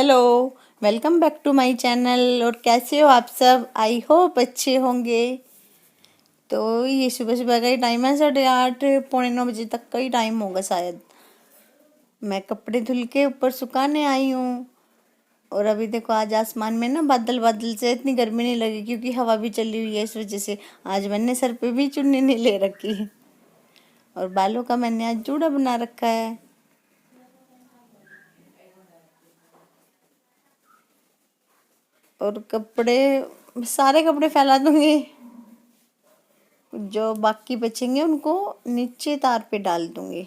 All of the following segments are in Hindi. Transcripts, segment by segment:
Hello, welcome back to my channel. और कैसे हो आप सब? आई होप अच्छे होंगे। तो ये सुबह सुबह का ही टाइम है, 8:30 पौने 9 बजे तक का ही टाइम होगा शायद। मैं कपड़े धुल के ऊपर सुखाने आई हूँ। और अभी देखो, आज आसमान में ना बादल बादल से इतनी गर्मी नहीं लगी क्योंकि हवा भी चली हुई है, इस वजह से आज मैंने सर पे भी चुन्नी नहीं ले रखी है। और बालों का मैंने आज जूड़ा बना रखा है। और कपड़े, सारे कपड़े फैला दूंगी, जो बाकी बचेंगे उनको नीचे तार पे डाल दूंगी।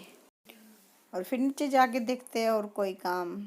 और फिर नीचे जाके देखते हैं और कोई काम।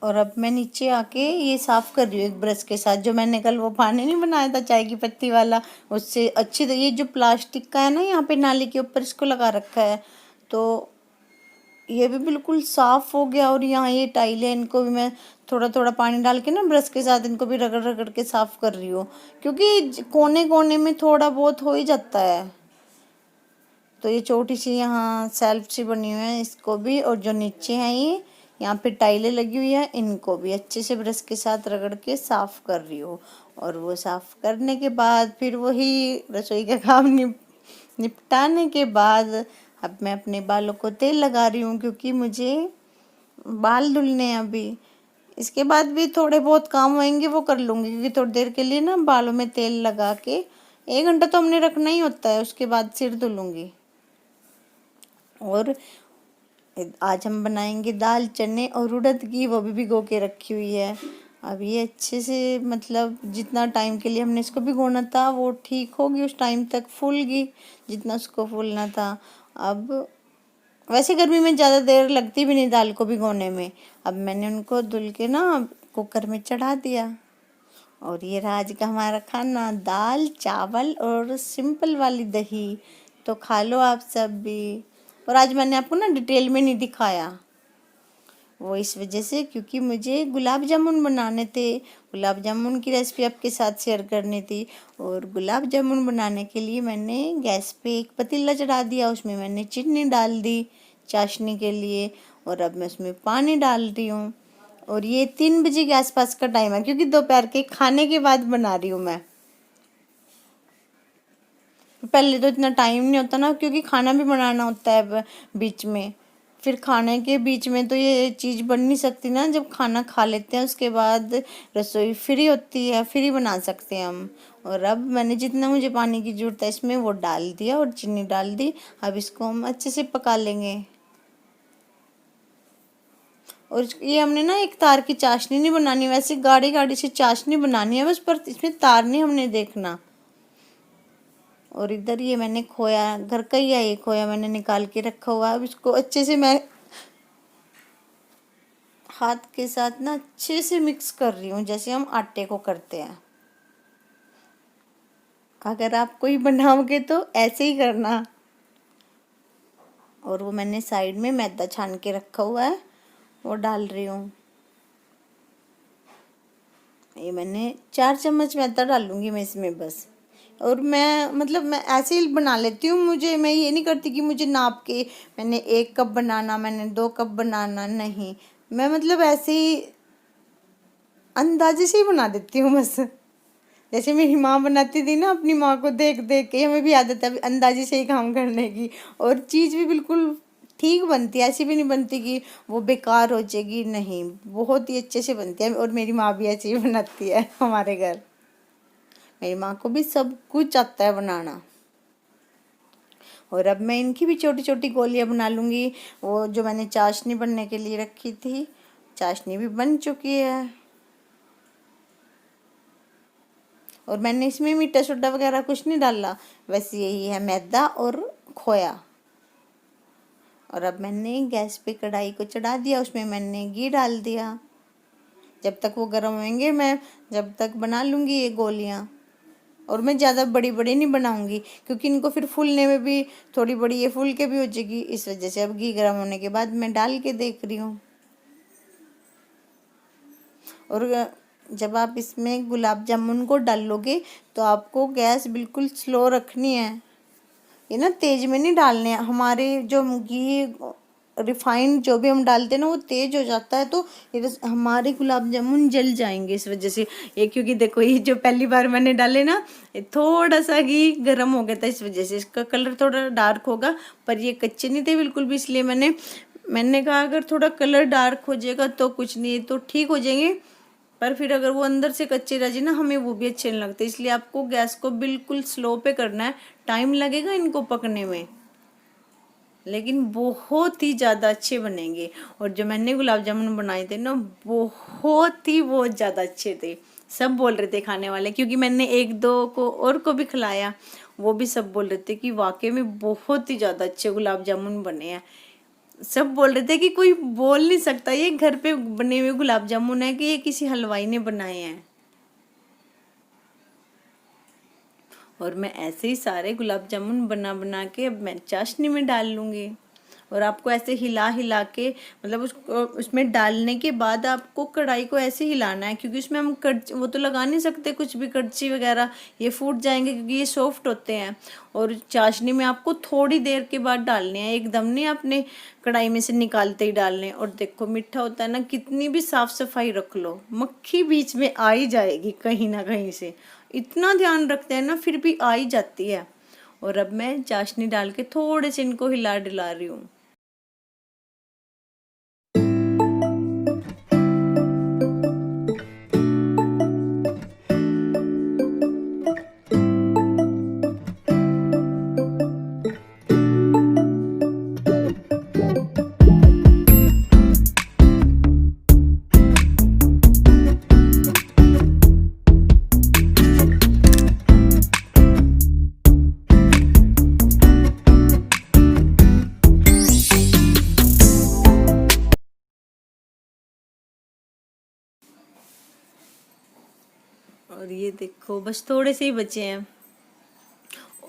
और अब मैं नीचे आके ये साफ कर रही हूँ एक ब्रश के साथ। जो मैंने कल वो पानी नहीं बनाया था चाय की पत्ती वाला, उससे अच्छी तो ये जो प्लास्टिक का है ना, यहाँ पे नाली के ऊपर इसको लगा रखा है, तो ये भी बिल्कुल साफ हो गया। और यहाँ ये टाइल है, इनको भी मैं थोड़ा थोड़ा पानी डाल के ना ब्रश के साथ इनको भी रगड़ रगड़ के साफ कर रही हूँ, क्योंकि कोने कोने में थोड़ा बहुत हो ही जाता है। तो ये छोटी सी यहाँ सेल्फ सी बनी हुई है, इसको भी, और जो नीचे हैं ये यहाँ पे टाइलें लगी हुई है, इनको भी अच्छे से ब्रश के साथ रगड़ के साफ कर रही हूँ। और वो साफ करने के बाद फिर वही रसोई का काम निपटाने के बाद अब मैं अपने बालों को तेल लगा रही हूँ, क्योंकि मुझे बाल धुलने हैं अभी। इसके बाद भी थोड़े बहुत काम होंगे वो कर लूँगी, क्योंकि थोड़ी देर के लिए ना बालों में तेल लगा के 1 घंटा तो हमने रखना ही होता है, उसके बाद सिर धुलूँगी। और आज हम बनाएंगे दाल चने और उड़द की, वो भी भिगो के रखी हुई है। अब ये अच्छे से, मतलब जितना टाइम के लिए हमने इसको भिगोना था वो ठीक होगी, उस टाइम तक फूल गई जितना उसको फूलना था। अब वैसे गर्मी में ज़्यादा देर लगती भी नहीं दाल को भिगोने में। अब मैंने उनको धुल के ना कुकर में चढ़ा दिया। और ये रहा आज का हमारा खाना, दाल चावल और सिंपल वाली दही। तो खा लो आप सब भी। और आज मैंने आपको ना डिटेल में नहीं दिखाया, वो इस वजह से क्योंकि मुझे गुलाब जामुन बनाने थे। गुलाब जामुन की रेसिपी आपके साथ शेयर करनी थी। और गुलाब जामुन बनाने के लिए मैंने गैस पे एक पतीला चढ़ा दिया, उसमें मैंने चीनी डाल दी चाशनी के लिए। और अब मैं उसमें पानी डाल रही हूँ। और ये 3 बजे के आसपास का टाइम है, क्योंकि दोपहर के खाने के बाद बना रही हूँ मैं। पहले तो इतना टाइम नहीं होता ना, क्योंकि खाना भी बनाना होता है बीच में। फिर खाने के बीच में तो ये चीज़ बन नहीं सकती ना, जब खाना खा लेते हैं उसके बाद रसोई फ्री होती है, फ्री बना सकते हैं हम। और अब मैंने जितना मुझे पानी की ज़रूरत है इसमें वो डाल दिया और चीनी डाल दी। अब इसको हम अच्छे से पका लेंगे। और ये हमने ना एक तार की चाशनी नहीं बनानी, वैसे गाढ़ी गाढ़ी सी चाशनी बनानी है बस, पर इसमें तार नहीं हमने देखना। और इधर ये मैंने खोया, घर का ही है ये खोया, मैंने निकाल के रखा हुआ है। अब इसको अच्छे से मैं हाथ के साथ ना अच्छे से मिक्स कर रही हूँ, जैसे हम आटे को करते हैं। अगर आप कोई बनाओगे तो ऐसे ही करना। और वो मैंने साइड में मैदा छान के रखा हुआ है, वो डाल रही हूँ। ये मैंने 4 चम्मच मैदा डालूंगी मैं इसमें बस। और मैं, मतलब मैं ऐसे ही बना लेती हूँ, मैं ये नहीं करती कि मुझे नाप के मैंने 1 कप बनाना, मैंने 2 कप बनाना, नहीं। मैं मतलब ऐसे ही अंदाजे से ही बना देती हूँ बस। जैसे मेरी माँ बनाती थी ना, अपनी माँ को देख देख के हमें भी आदत है अंदाजे से ही काम करने की। और चीज़ भी बिल्कुल ठीक बनती है, ऐसी भी नहीं बनती कि वो बेकार हो जाएगी, नहीं, बहुत ही अच्छे से बनती है। और मेरी माँ भी ऐसे ही बनाती है हमारे घर। मेरी माँ को भी सब कुछ आता है बनाना। और अब मैं इनकी भी छोटी छोटी गोलियां बना लूँगी। वो जो मैंने चाशनी बनने के लिए रखी थी, चाशनी भी बन चुकी है। और मैंने इसमें मीठा सोडा वगैरह कुछ नहीं डाला, वैसे यही है मैदा और खोया। और अब मैंने गैस पे कढ़ाई को चढ़ा दिया, उसमें मैंने घी डाल दिया। जब तक वो गर्म होंगे मैं जब तक बना लूँगी ये गोलियाँ। और मैं ज़्यादा बड़ी बड़ी नहीं बनाऊंगी क्योंकि इनको फिर फूलने में भी थोड़ी बड़ी ये फूल के भी हो जाएगी, इस वजह से अब घी गर्म होने के बाद मैं डाल के देख रही हूँ। और जब आप इसमें गुलाब जामुन को डालोगे तो आपको गैस बिल्कुल स्लो रखनी है, ये ना तेज में नहीं डालने हैं। हमारे जो घी रिफाइंड जो भी हम डालते हैं ना वो तेज हो जाता है तो ये हमारे गुलाब जामुन जल जाएंगे इस वजह से। ये क्योंकि देखो ये जो पहली बार मैंने डाले ना ये थोड़ा सा घी गर्म हो गया था, इस वजह से इसका कलर थोड़ा डार्क होगा, पर ये कच्चे नहीं थे बिल्कुल भी, इसलिए मैंने कहा अगर थोड़ा कलर डार्क हो जाएगा तो कुछ नहीं तो ठीक हो जाएंगे, पर फिर अगर वो अंदर से कच्चे रह जाए ना हमें वो भी अच्छे नहीं लगते, इसलिए आपको गैस को बिल्कुल स्लो पे करना है। टाइम लगेगा इनको पकने में लेकिन बहुत ही ज़्यादा अच्छे बनेंगे। और जो मैंने गुलाब जामुन बनाए थे ना बहुत ज़्यादा अच्छे थे, सब बोल रहे थे खाने वाले, क्योंकि मैंने एक दो को और को भी खिलाया, वो भी सब बोल रहे थे कि वाकई में बहुत ही ज़्यादा अच्छे गुलाब जामुन बने हैं। सब बोल रहे थे कि कोई बोल नहीं सकता ये घर पे बने हुए गुलाब जामुन है कि ये किसी हलवाई ने बनाए हैं। और मैं ऐसे ही सारे गुलाब जामुन बना बना के अब मैं चाशनी में डाल लूँगी। और आपको ऐसे हिला हिला के मतलब उसको उसमें डालने के बाद आपको कढ़ाई को ऐसे हिलाना है, क्योंकि उसमें हम कड़छी वो तो लगा नहीं सकते कुछ भी, कड़छी वगैरह ये फूट जाएंगे क्योंकि ये सॉफ्ट होते हैं। और चाशनी में आपको थोड़ी देर के बाद डालने हैं, एकदम नहीं आपने कढ़ाई में से निकालते ही डालने। और देखो मीठा होता है ना, कितनी भी साफ सफाई रख लो मक्खी बीच में आ ही जाएगी कहीं ना कहीं से, इतना ध्यान रखते हैं ना फिर भी आ ही जाती है। और अब मैं चाशनी डाल के थोड़े से इनको हिला डिला रही हूँ। और ये देखो बस थोड़े से ही बचे हैं।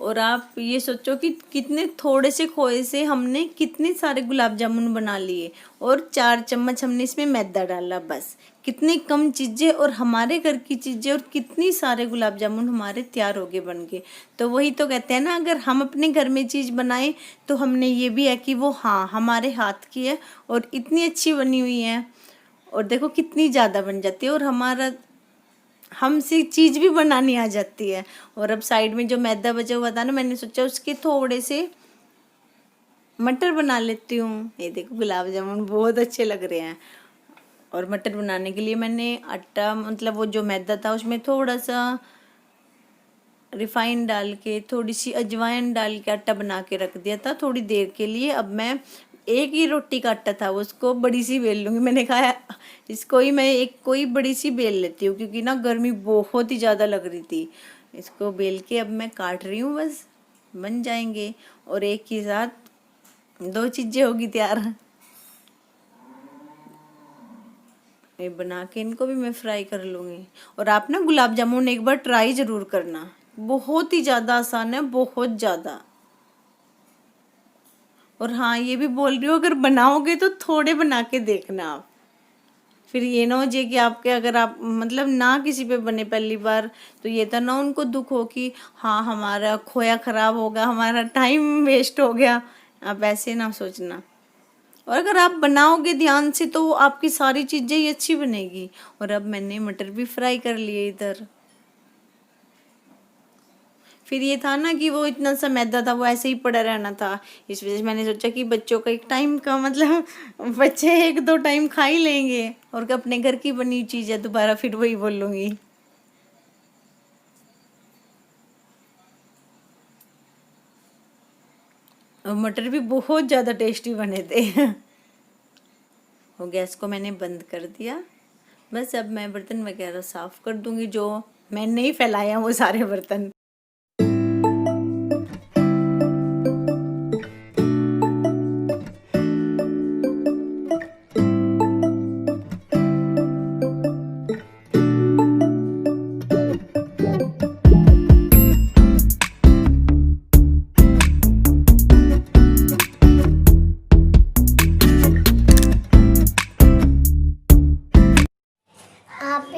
और आप ये सोचो कि कितने थोड़े से खोए से हमने कितने सारे गुलाब जामुन बना लिए, और 4 चम्मच हमने इसमें मैदा डाला, बस कितनी कम चीज़ें और हमारे घर की चीज़ें, और कितनी सारे गुलाब जामुन हमारे तैयार हो गए बन के। तो वही तो कहते हैं ना, अगर हम अपने घर में चीज़ बनाएं तो हमने ये भी है कि वो हाँ हमारे हाथ की है और इतनी अच्छी बनी हुई है। और देखो कितनी ज़्यादा बन जाती है और हमारा हमसे चीज़ भी बनानी आ जाती है। और अब साइड में जो मैदा बचा हुआ था ना, मैंने सोचा उसके थोड़े से मटर बना लेती हूँ। ये देखो गुलाब जामुन बहुत अच्छे लग रहे हैं। और मटर बनाने के लिए मैंने आटा मतलब वो जो मैदा था उसमें थोड़ा सा रिफाइन डाल के थोड़ी सी अजवाइन डाल के आटा बना के रख दिया था थोड़ी देर के लिए। अब मैं एक ही रोटी का आटा था उसको बड़ी सी बेल लूँगी, मैंने कहा इसको ही मैं एक कोई बड़ी सी बेल लेती हूँ क्योंकि ना गर्मी बहुत ही ज़्यादा लग रही थी। इसको बेल के अब मैं काट रही हूँ, बस बन जाएंगे और एक ही साथ 2 चीज़ें होगी तैयार। ये बना के इनको भी मैं फ्राई कर लूँगी। और आप ना गुलाब जामुन एक बार ट्राई ज़रूर करना, बहुत ही ज़्यादा आसान है, बहुत ज़्यादा। और हाँ ये भी बोल रही हूँ अगर बनाओगे तो थोड़े बना के देखना आप, फिर ये ना हो जाए कि आपके अगर आप मतलब ना किसी पे बने पहली बार तो ये तो ना उनको दुख हो कि हाँ हमारा खोया खराब होगा, हमारा टाइम वेस्ट हो गया। आप ऐसे ना सोचना, और अगर आप बनाओगे ध्यान से तो आपकी सारी चीज़ें ही अच्छी बनेगी। और अब मैंने मटर भी फ्राई कर लिए इधर। फिर ये था ना कि वो इतना सा मैदा था वो ऐसे ही पड़ा रहना था, इस वजह से मैंने सोचा कि बच्चों का एक टाइम का मतलब बच्चे 1-2 टाइम खा ही लेंगे, और अपने घर की बनी चीज़ है दोबारा फिर वही बोलूँगी। और मटर भी बहुत ज़्यादा टेस्टी बने थे। और गैस को मैंने बंद कर दिया, बस अब मैं बर्तन वगैरह साफ़ कर दूँगी जो मैंने ही फैलाए हैं वो सारे बर्तन।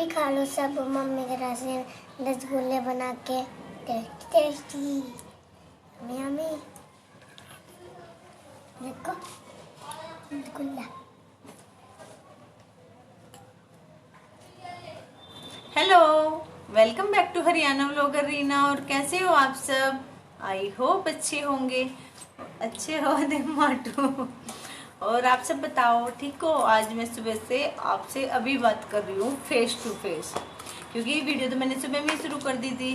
भी खा लो सब मम्मी की तरह से रसगुल्ले बना के। Tasty tasty yummy. देखो rasgulla. Hello, welcome back to Haryana vlogger Reena. और कैसे हो आप सब? आई होप अच्छे होंगे, अच्छे हो दे माटू। और आप सब बताओ ठीक हो? आज मैं सुबह से आपसे अभी बात कर रही हूँ फेस टू फेस, क्योंकि ये वीडियो तो मैंने सुबह में ही शुरू कर दी थी,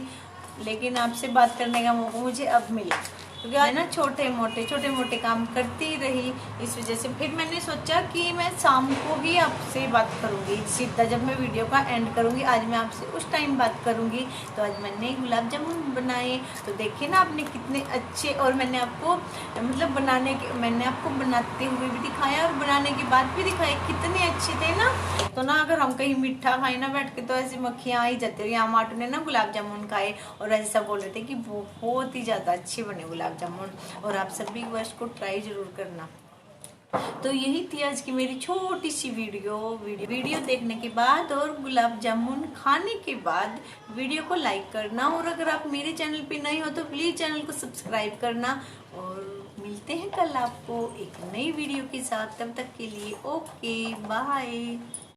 लेकिन आपसे बात करने का मौका मुझे अब मिला, क्योंकि आज ना छोटे मोटे काम करती रही। इस वजह से फिर मैंने सोचा कि मैं शाम को ही आपसे बात करूंगी, सीधा जब मैं वीडियो का एंड करूंगी आज मैं आपसे उस टाइम बात करूंगी। तो आज मैंने गुलाब जामुन बनाए, तो देखिए ना आपने कितने अच्छे, और मैंने आपको मतलब मैंने आपको बनाते हुए भी दिखाया और बनाने के बाद भी दिखाया, कितने अच्छे थे ना। तो ना अगर हम कहीं मीठा खाए ना बैठ के तो ऐसी मक्खियाँ आ ही जाती है। यहाँ माटू ने ना गुलाब जामुन खाए और ऐसे सब बोल रहे थे कि बहुत ही ज्यादा अच्छे बने गुलाब जामुन, और आप सभी को इसको ट्राई जरूर करना। तो यही थी आज की मेरी छोटी सी वीडियो देखने के बाद और गुलाब जामुन खाने के बाद वीडियो को लाइक करना, और अगर आप मेरे चैनल पे नए हो तो प्लीज चैनल को सब्सक्राइब करना। और मिलते हैं कल आपको एक नई वीडियो के साथ, तब तक के लिए ओके बाय।